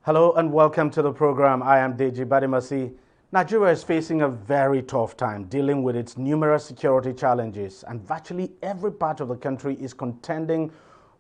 Hello and welcome to the program. I am DEJI360. Nigeria is facing a very tough time dealing with its numerous security challenges, and virtually every part of the country is contending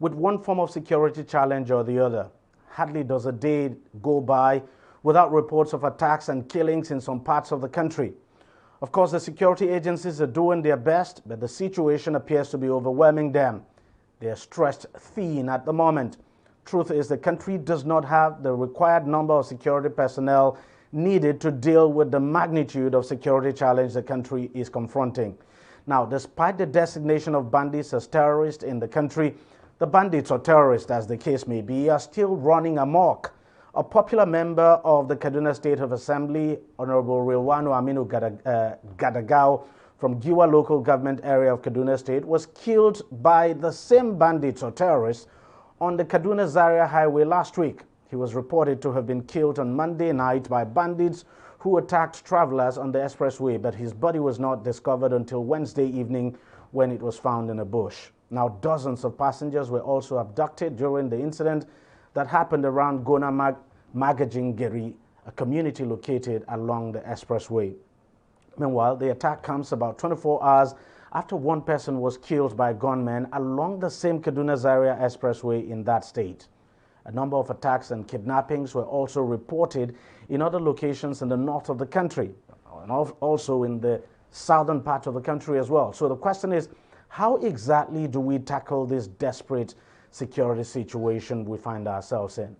with one form of security challenge or the other. Hardly does a day go by without reports of attacks and killings in some parts of the country. Of course, the security agencies are doing their best, but the situation appears to be overwhelming them. They are stressed thin at the moment. Truth is, the country does not have the required number of security personnel needed to deal with the magnitude of security challenge the country is confronting. Now, despite the designation of bandits as terrorists in the country, the bandits or terrorists, as the case may be, are still running amok. A popular member of the Kaduna State of Assembly, Honorable Rilwanu Aminu Gadagao, from Giwa local government area of Kaduna State, was killed by the same bandits or terrorists on the Kaduna-Zaria highway last week. He was reported to have been killed on Monday night by bandits who attacked travelers on the expressway, but his body was not discovered until Wednesday evening when it was found in a bush. Now, dozens of passengers were also abducted during the incident that happened around Gona Magajingeri, a community located along the expressway. Meanwhile, the attack comes about 24 hours after one person was killed by gunmen along the same Kaduna-Zaria expressway in that state. A number of attacks and kidnappings were also reported in other locations in the north of the country, and also in the southern part of the country as well. So the question is, how exactly do we tackle this desperate security situation we find ourselves in?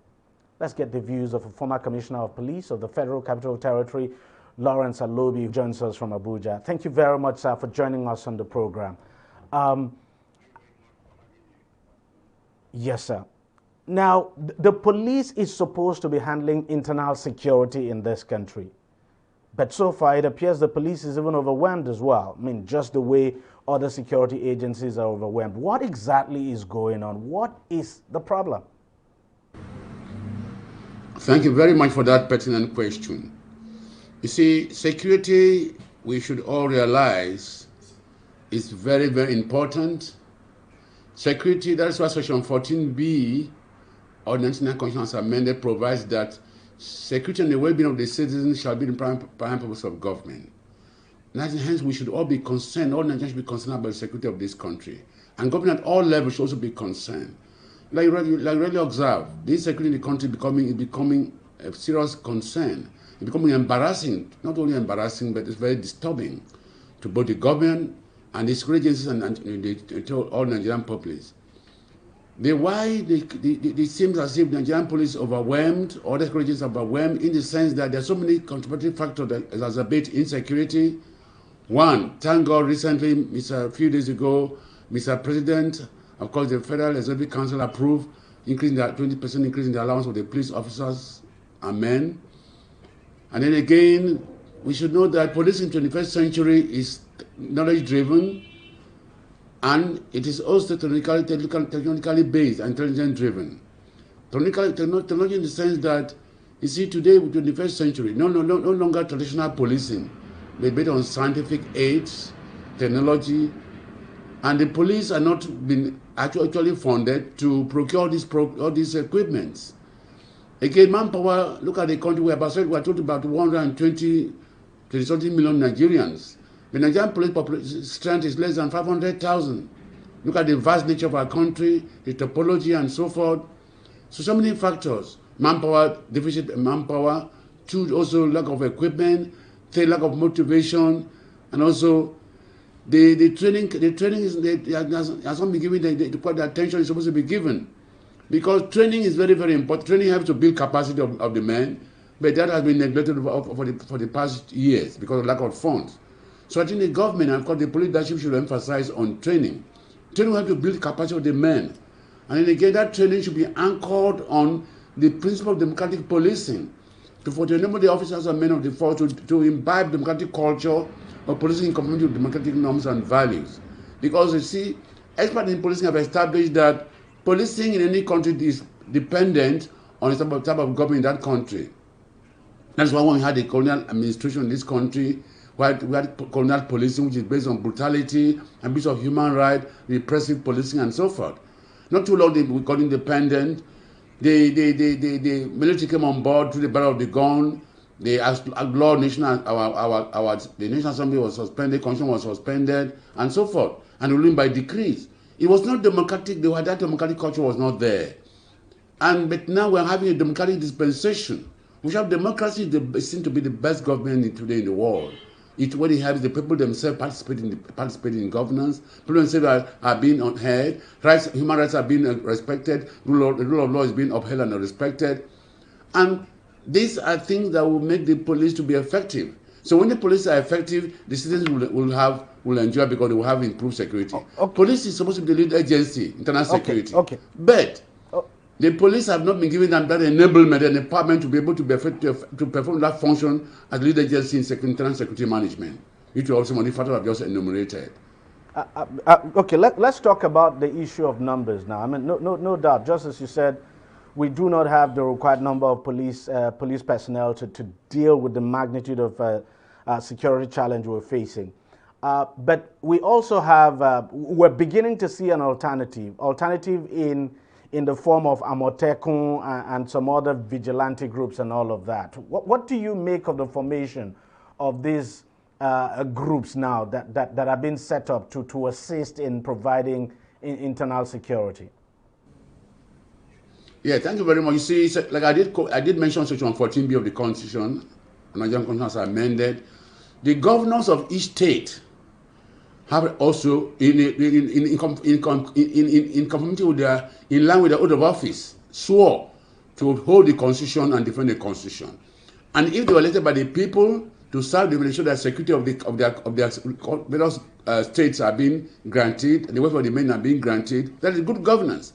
Let's get the views of a former Commissioner of Police of the Federal Capital Territory, Lawrence Alobi, who joins us from Abuja. Thank you very much, sir, for joining us on the program. Yes, sir. Now, the police is supposed to be handling internal security in this country. But so far, it appears the police is even overwhelmed as well. I mean, just the way other security agencies are overwhelmed. What exactly is going on? What is the problem? Thank you very much for that pertinent question. You see, security, we should all realize, is very, very important. Security, that's why Section 14B of the National Constitution amended provides that security and the well-being of the citizens shall be the prime purpose of government. And hence, we should all be concerned, all Nigerians should be concerned about the security of this country. And government at all levels should also be concerned. Like really observe, this security in the country is becoming a serious concern. It's becoming embarrassing, not only embarrassing, but it's very disturbing to both the government and the security agencies and to all Nigerian populace. It seems as if Nigerian police is overwhelmed, or the security agencies are overwhelmed, in the sense that there are so many contributory factors that exacerbate insecurity. One, thank God recently, a few days ago, Mr. President, of course, the Federal Executive Council approved increasing that 20% increase in the allowance of the police officers and men. And then again, we should know that policing in the 21st century is knowledge-driven, and it is also technologically based and intelligence-driven. Technology in the sense that, you see, today, with the 21st century, no longer traditional policing, but based on scientific aids, technology, and the police are not been actually funded to procure all these equipments. Again, manpower, look at the country, we are talking about 120 to 30 million Nigerians. The Nigerian police strength is less than 500,000. Look at the vast nature of our country, the topology and so forth. So many factors. Manpower, deficit manpower, two, also lack of equipment, three, lack of motivation, and also the training has not been given the attention it's supposed to be given. Because training is very, very important. Training helps to build capacity of the men, but that has been neglected for the past years because of lack of funds. So I think the government and of course the police leadership should emphasize on training. Training helps to build capacity of the men. And then again, that training should be anchored on the principle of democratic policing, to enable the officers and men of the force to imbibe democratic culture of policing in conformity with democratic norms and values. Because you see, experts in policing have established that policing in any country is dependent on the type of government in that country. That's why when we had the colonial administration in this country, we had colonial policing, which is based on brutality, abuse of human rights, repressive policing, and so forth. Not too long we got independent. the military came on board through the barrel of the gun. The law national, the National Assembly was suspended, Constitution was suspended, and so forth, and ruling by decrees. It was not democratic. That democratic culture was not there. But now we're having a democratic dispensation. We have democracy seems to be the best government today in the world. What it has, the people themselves participating in governance. People themselves are being heard. Human rights are being respected. The rule of law is being upheld and respected. And these are things that will make the police to be effective. So when the police are effective, the citizens will enjoy because they will have improved security. Okay. Police is supposed to be the lead agency, internal security. Okay. But the police have not been given them that enablement and empowerment to be able to be effective to perform that function as lead agency in internal security management, which are also many factors I've just enumerated. Okay, let's talk about the issue of numbers now. I mean, no doubt, just as you said, we do not have the required number of police personnel to deal with the magnitude of security challenge we're facing. But we also have, we're beginning to see an alternative in the form of Amotekun and some other vigilante groups and all of that. What do you make of the formation of these groups now that are being set up to assist in providing internal security? Yeah, thank you very much. You see, like I did mention Section 14B of the Constitution, the Nigerian Constitution has amended. The governors of each state have also, in conformity with in line with the oath of office, swore to uphold the Constitution and defend the Constitution. And if they were elected by the people to serve, they will ensure that security of their various states are being granted, and the welfare of the men are being granted. That is good governance.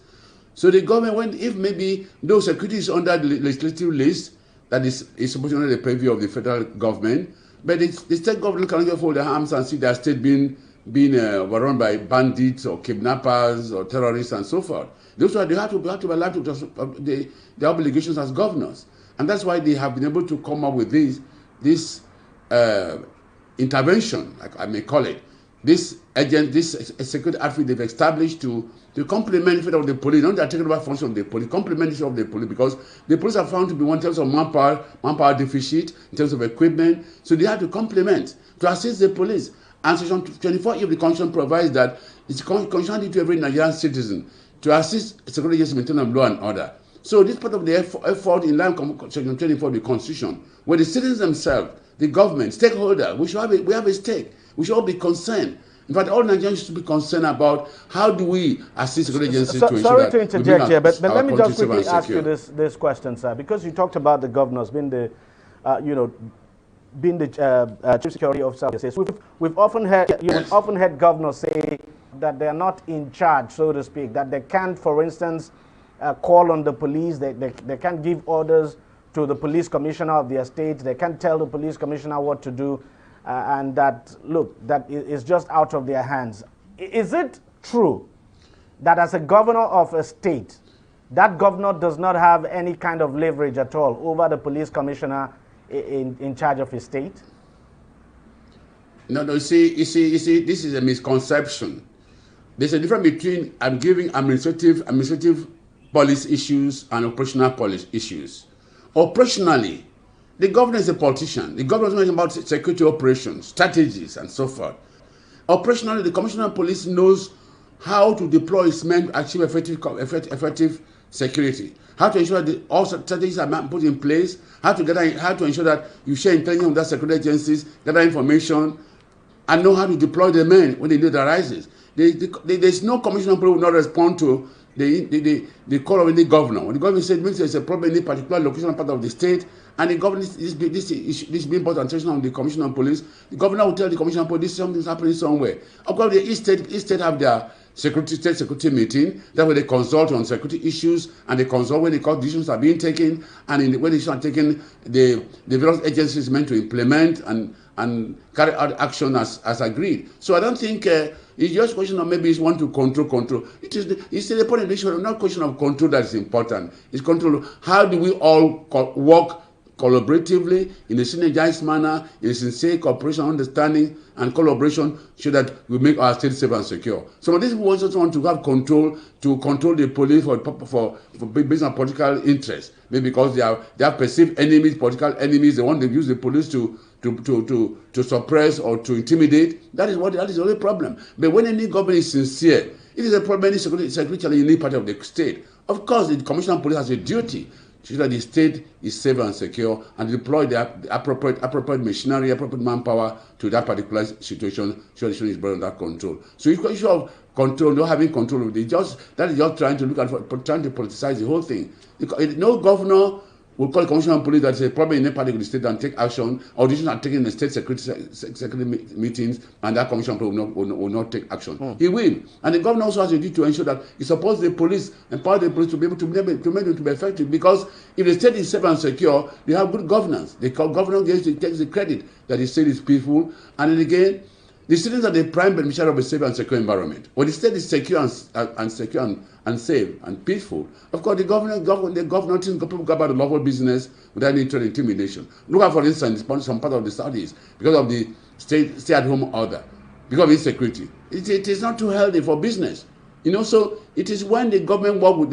So the government, if maybe those security is under the legislative list, that is supposed to be under the purview of the federal government, but the state government cannot just fold their arms and see their state being run by bandits or kidnappers or terrorists and so forth. They have to be allowed to their obligations as governors, and that's why they have been able to come up with this intervention, like I may call it, this security outfit they've established to complement the police, not that taking over function of the police, complement of the police, because the police are found to be in terms of manpower deficit, in terms of equipment, so they have to complement to assist the police. And Section 24 of the Constitution provides that it's constitutional to every Nigerian citizen to assist security agencies in maintaining law and order. So this part of the effort in line with Section 24 of the Constitution, where the citizens themselves, the government, stakeholders, we have a stake. We should all be concerned. In fact, all Nigerians should be concerned about how do we assist security agencies to ensure sorry that to interject here, but let me just quickly ask you this question, sir, because you talked about the governors being the, chief security officer. We've often heard governors say that they're not in charge, so to speak, that they can't, for instance, call on the police, they can't give orders to the police commissioner of their state, they can't tell the police commissioner what to do, and that, look, that is just out of their hands. Is it true that as a governor of a state, that governor does not have any kind of leverage at all over the police commissioner in charge of his state? No, you see, this is a misconception. There's a difference between giving administrative policy issues and operational policy issues. Operationally, the governor is a politician. The governor is talking about security operations, strategies, and so forth. Operationally, the commissioner of police knows how to deploy his men to achieve effective security, how to ensure that all strategies are put in place, how to ensure that you share intelligence with the security agencies, gather information, and know how to deploy the men when the need arises. There's no commissioner of police who will not respond to the call of any governor. When the governor says there's a problem in a particular location or part of the state, and the governor this being brought attention on the commissioner of police, the governor will tell the commissioner of police something's happening somewhere. Of course, each state have their state security meeting. That's where they consult on security issues, and they consult when the court decisions are being taken, and when decisions are taken, the various agencies meant to implement and carry out action as agreed. So I don't think it's just a question of maybe it's one to control. It's the point of issue, not a question of control that is important. It's control. How do we all work collaboratively, in a synergized manner, in a sincere cooperation, understanding, and collaboration, so that we make our state safe and secure. Some of these people also want to have control, to control the police for based on political interest. Maybe because they have perceived enemies, political enemies. They want to use the police to suppress or to intimidate. That is the only problem. But when any government is sincere, it is a problem. Any security challenge in any part of the state. Of course, the commissioner of police has a duty so that the state is safe and secure, and deploy the appropriate machinery, appropriate manpower to that particular situation, so the situation is brought under control. So if issue of control, not having control of it, that is just trying to trying to politicize the whole thing. No governor will call the commissioner of police that is a problem in any part of the state and take action, or decisions are taken in the state security meetings, and that commissioner of police will not take action. He will. And the governor also has a duty to ensure that he supports the police, empower the police to be able to make them to be effective. Because if the state is safe and secure, they have good governance. The governor takes the credit that the state is peaceful. And then again, the citizens are the prime beneficiary of a safe and secure environment. When the state is secure and secure and safe and peaceful, of course, the governor thinks people go about the lawful business without any threat intimidation. Look at, for instance, some part of the Southeast, because of the stay-at-home order, because of insecurity. It is not too healthy for business. So it is when the governors work with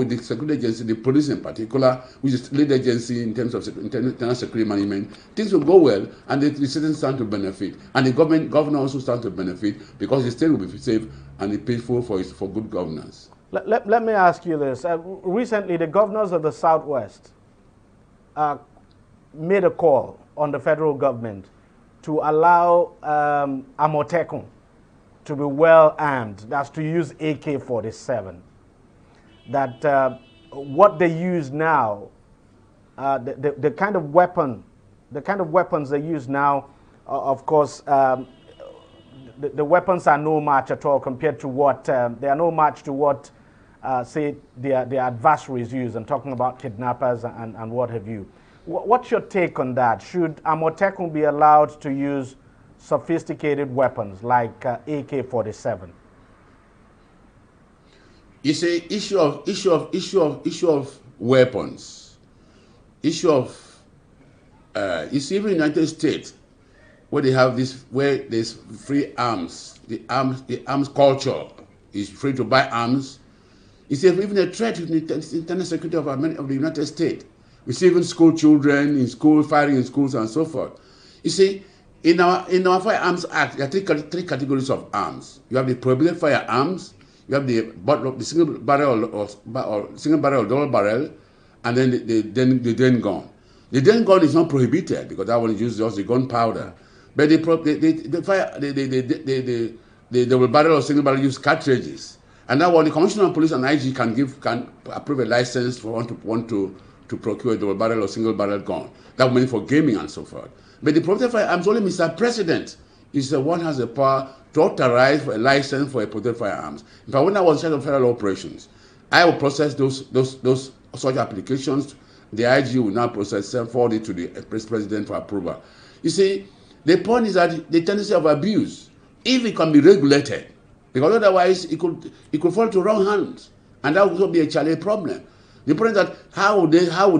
the security agency, the police in particular, which is the lead agency in terms of internal security management, things will go well, and the citizens stand to benefit, and the governor also stand to benefit, because the state will be safe and peaceful for good governance. Let me ask you this. Recently, the governors of the Southwest made a call on the federal government to allow Amotekun to be well armed. That's to use AK-47. That what they use now, the kind of weapons they use now, of course, the weapons are no match at all compared to what they are no match to what say their adversaries use. I'm talking about kidnappers and what have you. What's your take on that? Should Amotekun be allowed to use sophisticated weapons like AK-47? It's a issue of weapons. Issue of you see, even in the United States, where they have this, where there's free arms, the arms culture is free to buy arms. It's even a threat to the internal security of the United States. We see even school children in school firing in schools and so forth. You see, in our Firearms Act, there are three categories of arms. You have the prohibited firearms, you have the single barrel or single barrel or double barrel, and then the den gun. The den gun is not prohibited because that one is just the gunpowder. But the double barrel or single barrel use cartridges, and that one the Commissioner of Police and IG can approve a license for want to procure a double barrel or single barrel gun. That money for gaming and so forth. But the protected firearms, only Mr. President is the one who has the power to authorize for a license for a protected firearms. In fact, when I was in charge of federal operations, I will process those such applications. The IG will now process them, forward it to the President for approval. You see, the point is that the tendency of abuse, if it can be regulated, because otherwise it could fall to wrong hands, and that would also be a challenge problem. The point is that how would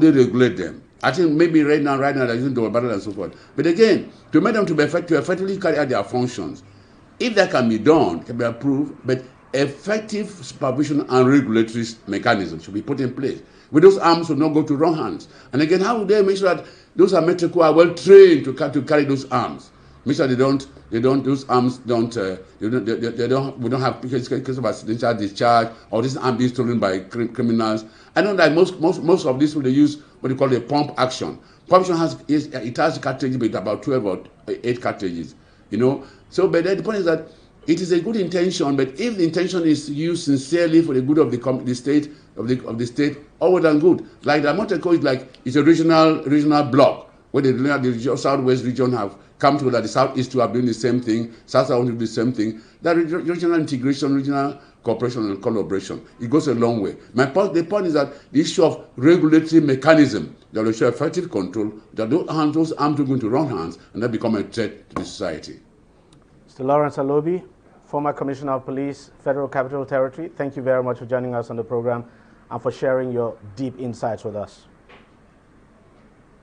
they regulate them? I think maybe right now they're using double barrel and so forth. But again, to make them to effectively carry out their functions, if that can be done, can be approved, but effective supervision and regulatory mechanisms should be put in place. With those arms will not go to wrong hands. And again, how would they make sure that those Amotekun are well trained to carry those arms? Make sure those arms we don't have cases of accidental discharge or this arm being stolen by criminals. I know that most of this will they use what they call a pump action. Pump action has cartridges, but about 12 or 8 cartridges, So, but the point is that it is a good intention, but if the intention is used sincerely for the good of the state, all well and good. Like the Amotekun is a regional block where the Southwest region have come together. The Southeast to have doing the same thing. South want to do the same thing. That regional integration, regional cooperation and collaboration, it goes a long way. The point is that the issue of regulatory mechanism that will show effective control, that those arms don't go into wrong hands and that become a threat to the society. Mr. Lawrence Alobi, former Commissioner of Police, Federal Capital Territory, thank you very much for joining us on the program and for sharing your deep insights with us.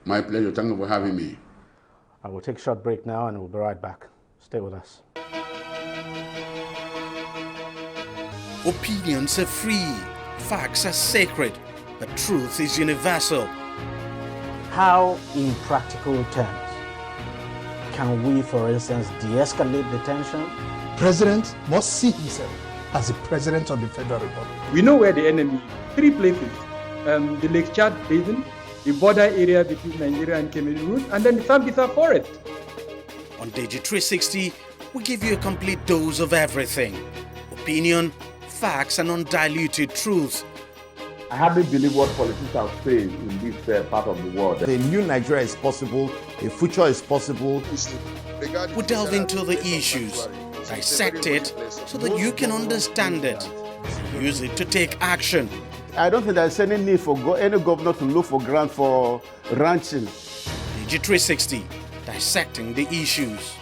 My pleasure. Thank you for having me. I will take a short break now and we'll be right back. Stay with us. Opinions are free, facts are sacred, but truth is universal. How, in practical terms, can we, for instance, de-escalate the tension? President must see himself as the President of the Federal Republic. We know where the enemy is. 3 places. The Lake Chad Basin, the border area between Nigeria and Cameroon, and then the Sambisa Forest. On DEJI360, we give you a complete dose of everything. Opinion, facts, and undiluted truth. I hardly believe what politicians say in this part of the world. A new Nigeria is possible, a future is possible. We delve into the issues, dissect it so that you can understand it, and use it to take action. I don't think there's any need for any governor to look for grant for ranching. DEJI360, dissecting the issues.